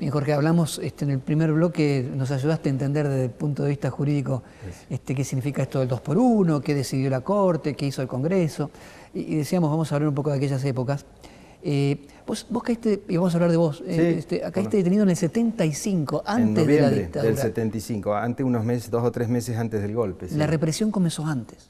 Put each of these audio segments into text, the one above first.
Bien, Jorge, hablamos en el primer bloque, nos ayudaste a entender desde el punto de vista jurídico qué significa esto del 2 por 1, qué decidió la Corte, qué hizo el Congreso, y decíamos, vamos a hablar un poco de aquellas épocas. Vos caíste, y vamos a hablar de vos, caíste detenido en el 75, antes de la dictadura. Del 75, antes unos meses, 2 o 3 meses antes del golpe. Sí. La represión comenzó antes.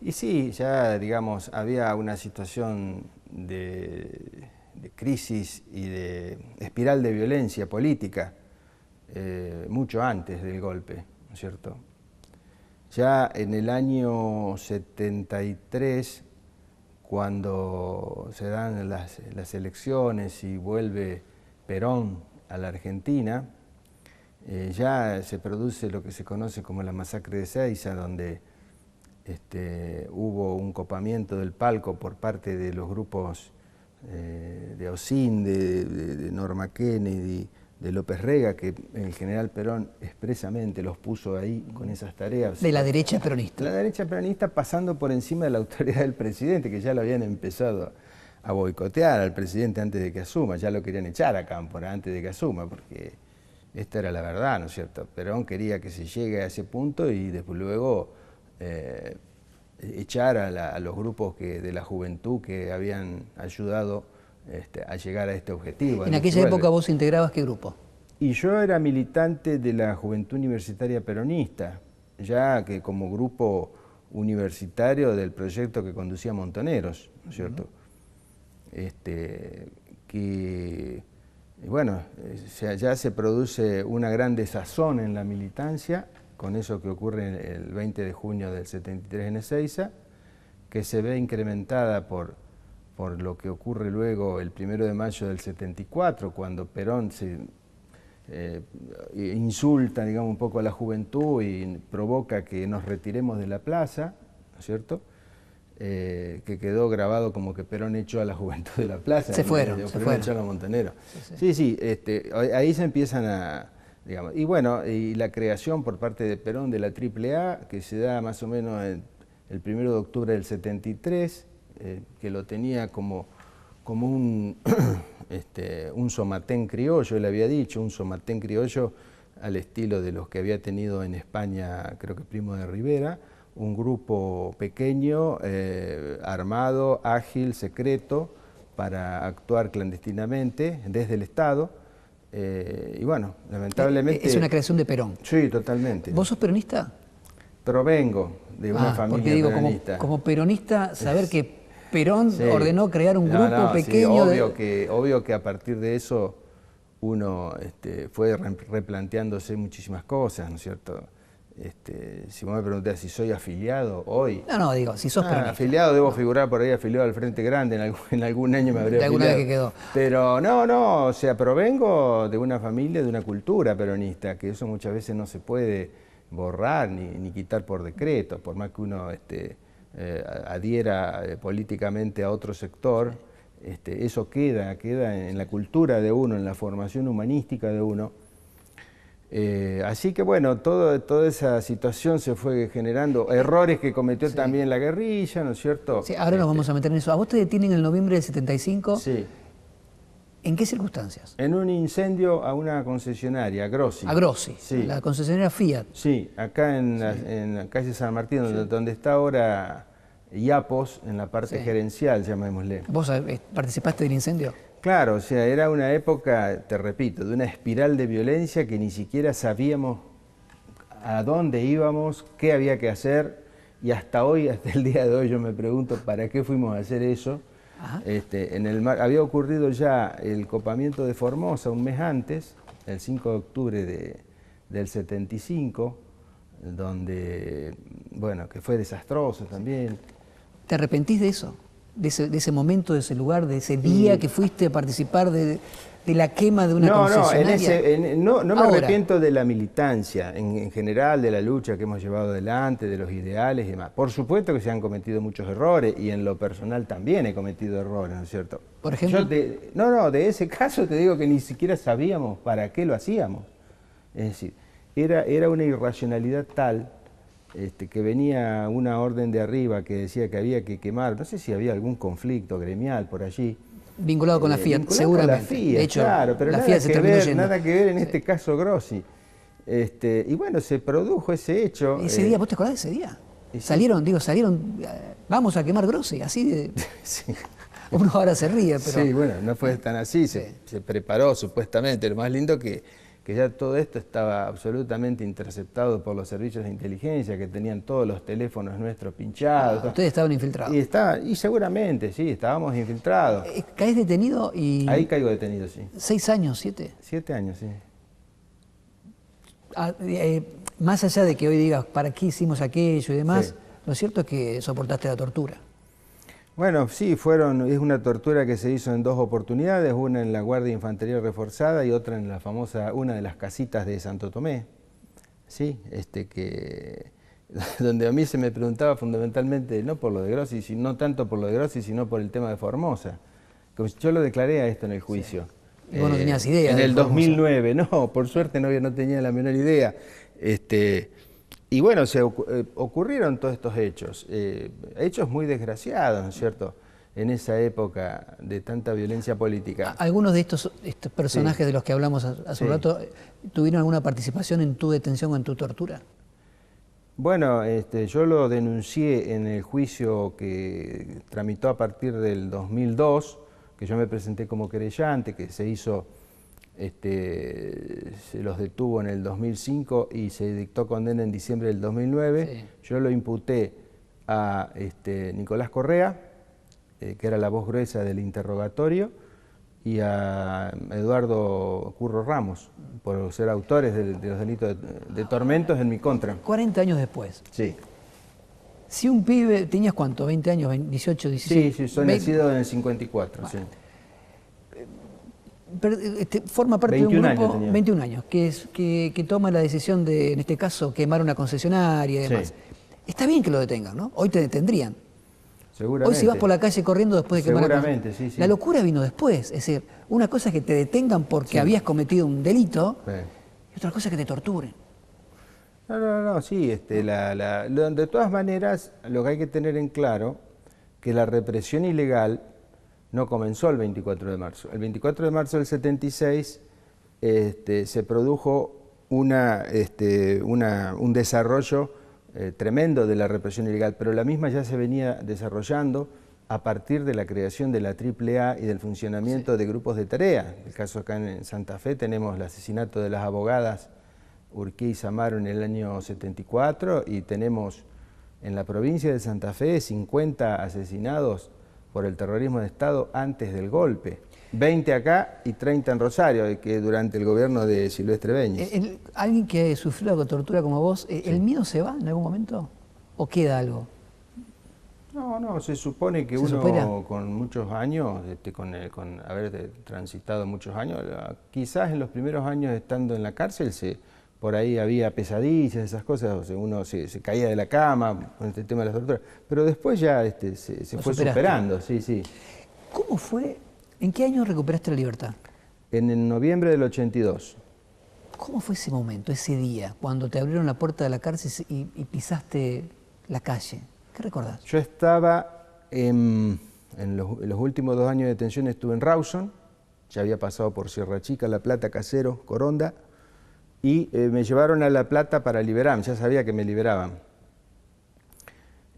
Y sí, ya digamos, había una situación de crisis y de espiral de violencia política mucho antes del golpe, ¿no es cierto? Ya en el año 73, cuando se dan las elecciones y vuelve Perón a la Argentina, ya se produce lo que se conoce como la masacre de Ezeiza, donde hubo un copamiento del palco por parte de los grupos de Osín, de Norma Kennedy, de López Rega, que el general Perón expresamente los puso ahí con esas tareas. De la derecha peronista. La derecha peronista pasando por encima de la autoridad del presidente, que ya lo habían empezado a boicotear al presidente antes de que asuma, ya lo querían echar a Cámpora antes de que asuma, porque esta era la verdad, ¿no es cierto? Perón quería que se llegue a ese punto y después luego echar a los grupos de la juventud que habían ayudado a llegar a este objetivo. En aquella época vos integrabas ¿qué grupo? Y yo era militante de la Juventud Universitaria Peronista, ya que como grupo universitario del proyecto que conducía Montoneros, ¿no es cierto? Bueno, ya se produce una gran desazón en la militancia, con eso que ocurre el 20 de junio del 73 en Ezeiza, que se ve incrementada por lo que ocurre luego el 1 de mayo del 74, cuando Perón insulta, digamos, un poco a la juventud y provoca que nos retiremos de la plaza, ¿no es cierto? Que quedó grabado como que Perón echó a la juventud de la plaza. Se fueron. Echó a los montoneros. Sí, ahí se empiezan a... digamos, y bueno, y la creación por parte de Perón de la AAA, que se da más o menos el 1 de octubre del 73, que lo tenía como un somatén criollo, él había dicho, un somatén criollo al estilo de los que había tenido en España, creo que Primo de Rivera, un grupo pequeño, armado, ágil, secreto, para actuar clandestinamente desde el Estado. Y bueno, lamentablemente... Es una creación de Perón. Sí, totalmente. ¿Vos sos peronista? Provengo de una familia digo, peronista. Como peronista, saber que Perón ordenó crear un grupo pequeño... Sí, obvio que a partir de eso uno fue replanteándose muchísimas cosas, ¿no es cierto? Si vos me preguntás si soy afiliado hoy... No, digo, si sos peronista. Afiliado, debo figurar por ahí afiliado al Frente Grande, en algún año me habría afiliado. De alguna vez que quedó. Pero no, o sea, provengo de una familia, de una cultura peronista, que eso muchas veces no se puede borrar ni quitar por decreto, por más que uno adhiera políticamente a otro sector, eso queda en la cultura de uno, en la formación humanística de uno. Así que bueno, toda esa situación se fue generando, errores que cometió también la guerrilla, ¿no es cierto? Sí, ahora nos vamos a meter en eso. ¿A vos te detienen en el noviembre del 75? Sí. ¿En qué circunstancias? En un incendio a una concesionaria, a Grossi. A Grossi, sí. La concesionaria Fiat. Sí, acá en la calle San Martín, donde está ahora IAPOS, en la parte gerencial, llamémosle. ¿Vos participaste del incendio? Claro, o sea, era una época, te repito, de una espiral de violencia que ni siquiera sabíamos a dónde íbamos, qué había que hacer, y hasta hoy, hasta el día de hoy, yo me pregunto para qué fuimos a hacer eso. Había ocurrido ya el copamiento de Formosa un mes antes, el 5 de octubre del 75, donde, bueno, que fue desastroso también. ¿Te arrepentís de eso? De ese momento, de ese lugar, de ese día que fuiste a participar de la quema de una concesionaria? No me arrepiento de la militancia, en general, de la lucha que hemos llevado adelante, de los ideales y demás. Por supuesto que se han cometido muchos errores, y en lo personal también he cometido errores, ¿no es cierto? ¿Por ejemplo? De ese caso te digo que ni siquiera sabíamos para qué lo hacíamos. Es decir, era una irracionalidad tal que venía una orden de arriba que decía que había que quemar, no sé si había algún conflicto gremial por allí, Vinculado con la Fiat, vinculado seguramente. Con la Fiat, de hecho, claro, pero la nada Fiat se que terminó ver, yendo. nada que ver en este caso Grossi. Y bueno, se produjo ese hecho. Ese día, ¿vos te acordás de ese día? Sí. Salieron, vamos a quemar Grossi, así de... Sí. Uno ahora se ríe, pero... Sí, bueno, no fue tan así, se preparó supuestamente. Lo más lindo que ya todo esto estaba absolutamente interceptado por los servicios de inteligencia, que tenían todos los teléfonos nuestros pinchados. Ustedes estaban infiltrados. Y seguramente, sí, estábamos infiltrados. Caes detenido y... Ahí caigo detenido, sí. 6 años, 7. 7 años, sí. Más allá de que hoy digas, ¿para qué hicimos aquello y demás? Sí. Lo cierto es que soportaste la tortura. Bueno, sí, es una tortura que se hizo en 2 oportunidades, una en la Guardia de Infantería Reforzada y otra en una de las casitas de Santo Tomé, sí, donde a mí se me preguntaba fundamentalmente, no por lo de Grossi, no tanto por lo de Grossi, sino por el tema de Formosa. Como yo lo declaré a esto en el juicio. Sí. Y vos no tenías idea. En el 2009, no, por suerte no tenía la menor idea. Y bueno, ocurrieron todos estos hechos, hechos muy desgraciados, ¿no es cierto?, en esa época de tanta violencia política. ¿Algunos de estos personajes de los que hablamos hace un rato tuvieron alguna participación en tu detención o en tu tortura? Bueno, yo lo denuncié en el juicio que tramitó a partir del 2002, que yo me presenté como querellante, que se hizo... se los detuvo en el 2005 y se dictó condena en diciembre del 2009. Sí. Yo lo imputé a Nicolás Correa, que era la voz gruesa del interrogatorio, y a Eduardo Curro Ramos, por ser autores de los delitos de tormentos en mi contra. 40 años después. Sí. Si un pibe, ¿tenías cuánto? ¿20 años? ¿18, 16? Sí, soy nacido en el 54, bueno. Sí. Forma parte de un grupo, 21 años, que toma la decisión de, en este caso, quemar una concesionaria y demás. Sí. Está bien que lo detengan, ¿no? Hoy te detendrían. Seguramente. Hoy si vas por la calle corriendo después de quemar Seguramente, sí, sí. La locura vino después. Es decir, una cosa es que te detengan porque habías cometido un delito y otra cosa es que te torturen. No, sí. De todas maneras, lo que hay que tener en claro, que la represión ilegal no comenzó el 24 de marzo. El 24 de marzo del 76 se produjo un desarrollo tremendo de la represión ilegal, pero la misma ya se venía desarrollando a partir de la creación de la AAA y del funcionamiento de grupos de tarea. En el caso acá en Santa Fe tenemos el asesinato de las abogadas Urquía y Samaro en el año 74 y tenemos en la provincia de Santa Fe 50 asesinados por el terrorismo de Estado antes del golpe. 20 acá y 30 en Rosario, que durante el gobierno de Silvestre Beñez. ¿Alguien que sufrió la tortura como vos, el miedo se va en algún momento? ¿O queda algo? No, se supone que uno supera? Con muchos años, con haber transitado muchos años, quizás en los primeros años estando en la cárcel, por ahí había pesadillas, esas cosas, o sea, uno se caía de la cama con este tema de las torturas, pero después ya se fue superando, sí. ¿Cómo fue? ¿En qué año recuperaste la libertad? En el noviembre del 82. ¿Cómo fue ese momento, ese día, cuando te abrieron la puerta de la cárcel y pisaste la calle? ¿Qué recordás? Yo estaba, en los últimos 2 años de detención estuve en Rawson, ya había pasado por Sierra Chica, La Plata, Caseros, Coronda, y me llevaron a La Plata para liberarme, ya sabía que me liberaban.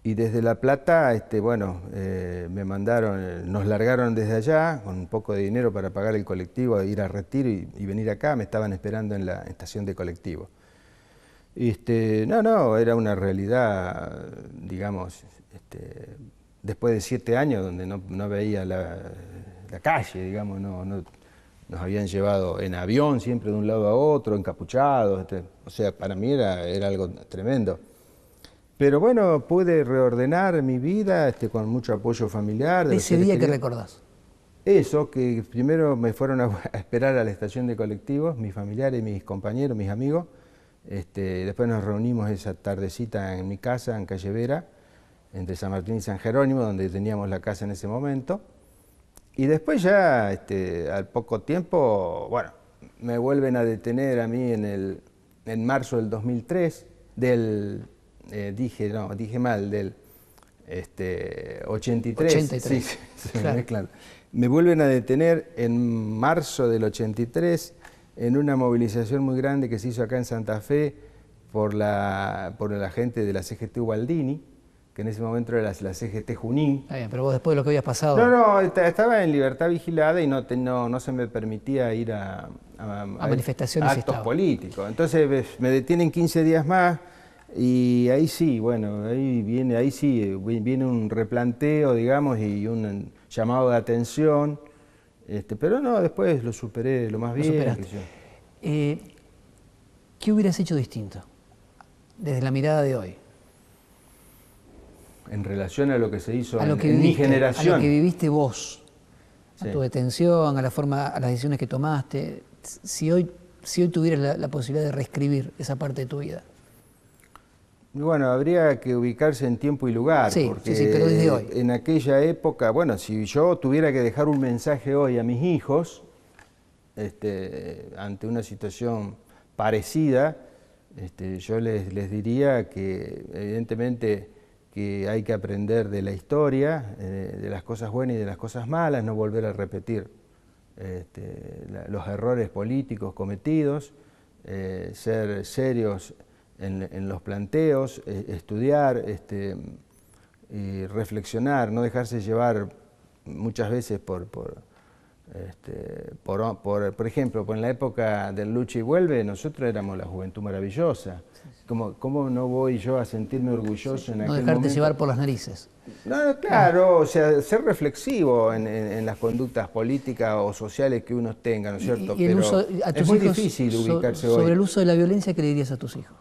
Y desde La Plata, me mandaron, nos largaron desde allá con un poco de dinero para pagar el colectivo, ir a Retiro y venir acá, me estaban esperando en la estación de colectivo. Era una realidad, digamos, después de 7 años donde no veía la calle, digamos, nos habían llevado en avión siempre de un lado a otro, encapuchados, o sea, para mí era algo tremendo. Pero bueno, pude reordenar mi vida con mucho apoyo familiar. ¿De ese día qué recordás? Eso, que primero me fueron a esperar a la estación de colectivos, mis familiares, mis compañeros, mis amigos. Después nos reunimos esa tardecita en mi casa, en Calle Vera, entre San Martín y San Jerónimo, donde teníamos la casa en ese momento. Y después ya, al poco tiempo, bueno, me vuelven a detener a mí en marzo del 2003, 83. 83. Sí, se me Claro. mezclan. Me vuelven a detener en marzo del 83 en una movilización muy grande que se hizo acá en Santa Fe por la gente de la CGT Ubaldini, que en ese momento era la CGT Junín. Está bien, pero vos después de lo que habías pasado... No, estaba en libertad vigilada y no se me permitía ir a manifestaciones actos estaba. políticos. Entonces me detienen 15 días más y ahí sí, bueno, ahí viene un replanteo, digamos, y un llamado de atención. Pero no, después lo superé lo más bien. superaste. ¿Qué hubieras hecho distinto desde la mirada de hoy? En relación a lo que se hizo A lo que en mi viviste, generación. a lo que viviste vos, Sí. a tu detención, a la forma, a las decisiones que tomaste. Si hoy tuvieras la posibilidad de reescribir esa parte de tu vida. Bueno, habría que ubicarse en tiempo y lugar, Sí, porque sí, pero desde hoy. en aquella época, bueno, si yo tuviera que dejar un mensaje hoy a mis hijos, ante una situación parecida, yo les diría que evidentemente que hay que aprender de la historia, de las cosas buenas y de las cosas malas, no volver a repetir los errores políticos cometidos, ser serios en los planteos, estudiar, y reflexionar, no dejarse llevar muchas veces por ejemplo, en la época del Lucha y Vuelve, nosotros éramos la Juventud Maravillosa. ¿Cómo no voy yo a sentirme orgulloso en No aquel dejarte momento? llevar por las narices. No, claro, o sea, ser reflexivo en las conductas políticas o sociales que uno tenga, ¿no es cierto? Y el Pero uso, a tus es muy hijos, difícil ubicarse hoy. sobre el uso de la violencia, ¿qué le dirías a tus hijos?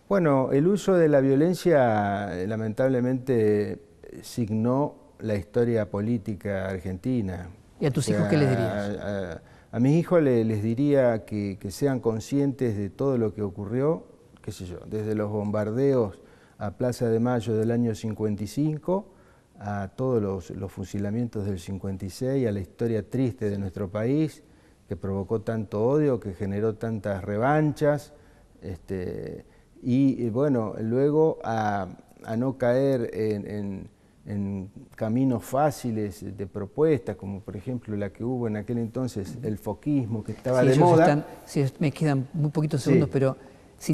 Bueno, el uso de la violencia lamentablemente signó la historia política argentina. ¿Y a tus hijos qué les dirías? A mis hijos les diría que sean conscientes de todo lo que ocurrió, qué sé yo, desde los bombardeos a Plaza de Mayo del año 55, a todos los fusilamientos del 56, a la historia triste de nuestro país, que provocó tanto odio, que generó tantas revanchas, y bueno, luego a no caer en caminos fáciles de propuestas, como por ejemplo la que hubo en aquel entonces, el foquismo, que estaba Sí, de ellos moda. me quedan muy poquitos segundos, Sí. pero si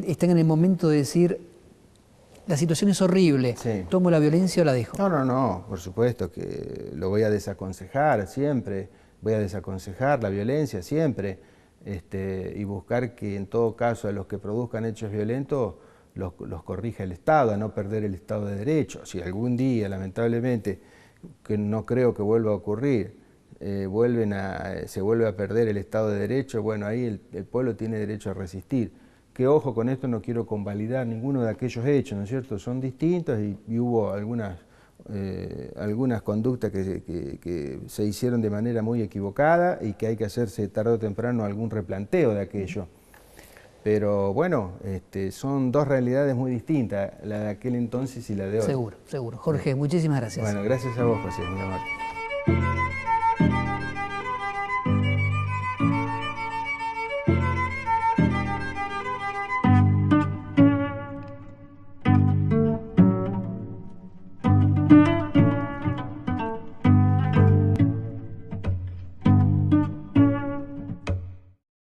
están en el momento de decir, la situación es horrible, Sí. ¿tomo la violencia o la dejo? No, por supuesto que lo voy a desaconsejar siempre, voy a desaconsejar la violencia siempre, y buscar que en todo caso a los que produzcan hechos violentos los corrija el Estado, a no perder el Estado de Derecho. Si algún día, lamentablemente, que no creo que vuelva a ocurrir, se vuelve a perder el Estado de Derecho, bueno, ahí el pueblo tiene derecho a resistir. Que ojo, con esto no quiero convalidar ninguno de aquellos hechos, ¿no es cierto? Son distintos y hubo algunas conductas que se hicieron de manera muy equivocada y que hay que hacerse tarde o temprano algún replanteo de aquello. Pero bueno, son dos realidades muy distintas, la de aquel entonces y la de hoy. Seguro, seguro. Jorge, muchísimas gracias. Bueno, gracias a vos, José, muy amable.